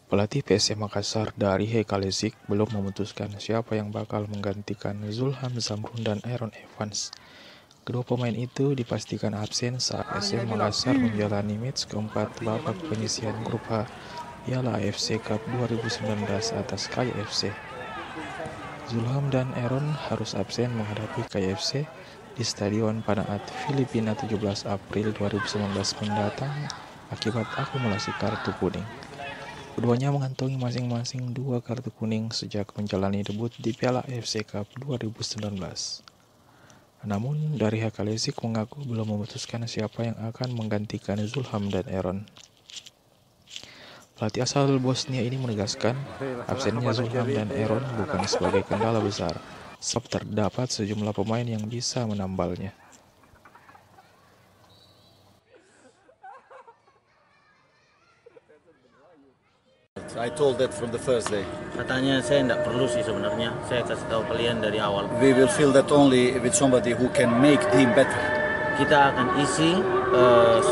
Pelatih PSM Makassar dari Hekalezik belum memutuskan siapa yang bakal menggantikan Zulham Zamrun dan Aaron Evans. Kedua pemain itu dipastikan absen saat SM Makassar menjalani match keempat babak penyisihan grup H Piala AFC Cup 2019 atas KFC. Zulham dan Aaron harus absen menghadapi KFC di Stadion Panaat Filipina 17 April 2019 mendatang akibat akumulasi kartu kuning. Keduanya mengantongi masing-masing 2 kartu kuning sejak menjalani debut di Piala AFC Cup 2019. Namun, dari Hekalezik mengaku belum memutuskan siapa yang akan menggantikan Zulham dan Aaron. Pelatih asal Bosnia ini menegaskan, absennya Zulham dan Aaron bukan sebagai kendala besar, sebab terdapat sejumlah pemain yang bisa menambalnya. I told that from the first day. Katanya saya tidak perlu sih sebenarnya. Saya kasih tahu kalian dari awal. We will fill that only with somebody who can make team better. Kita akan isi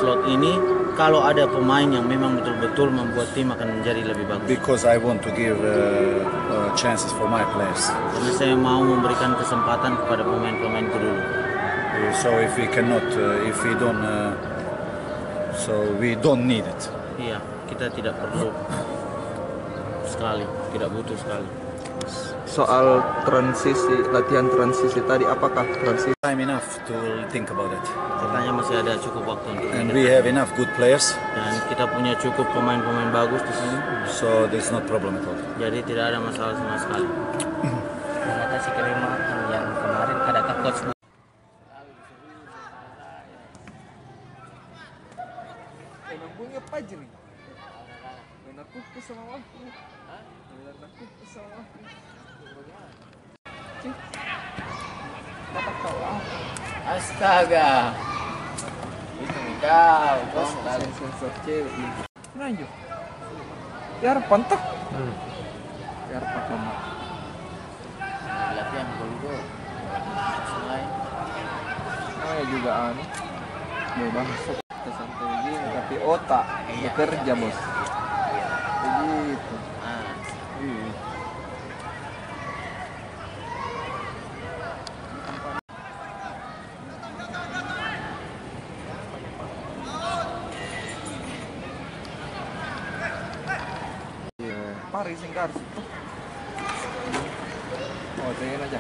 slot ini kalau ada pemain yang memang betul-betul membuat tim akan menjadi lebih bagus. Because I want to give chances for my players. Karena saya mau memberikan kesempatan kepada pemain-pemainku dulu. So if we cannot, if we don't, so we don't need it. Iya, kita tidak perlu sekali, tidak butuh sekali. Soal transisi, latihan transisi tadi, apakah transisi? Time enough to think about it. Katanya masih ada cukup waktu untuk And we have enough good players. Dan kita punya cukup pemain-pemain bagus di sini. So there's no problem at all. Jadi tidak ada masalah sama sekali. Terima kasih Kerima yang kemarin adakah coach Nabungnya apa aja nih? Main aku sama waktu. Main aku sama waktu. Astaga. Itu kau, bos. Sensor cewek. Lanjut. Biar pantek. Biar pakai mak. Latihan dulu. Selesai. Saya juga anu. Mau masuk ke santai gini tapi otak bekerja bos. Begitu. Paris Singkar situ. Oh, cengin aja.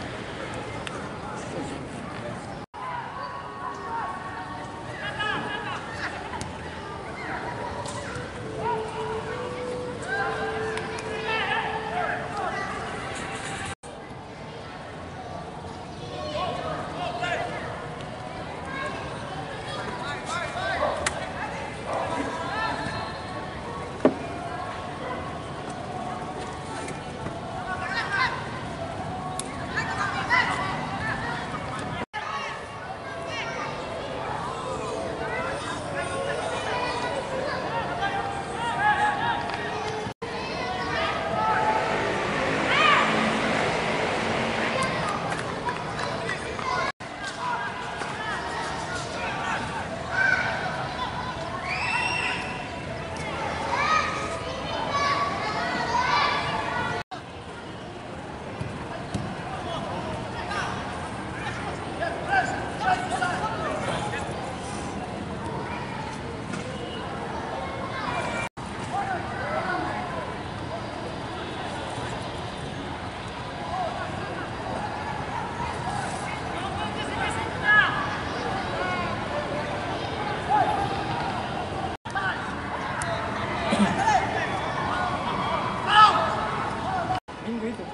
Minggu itu.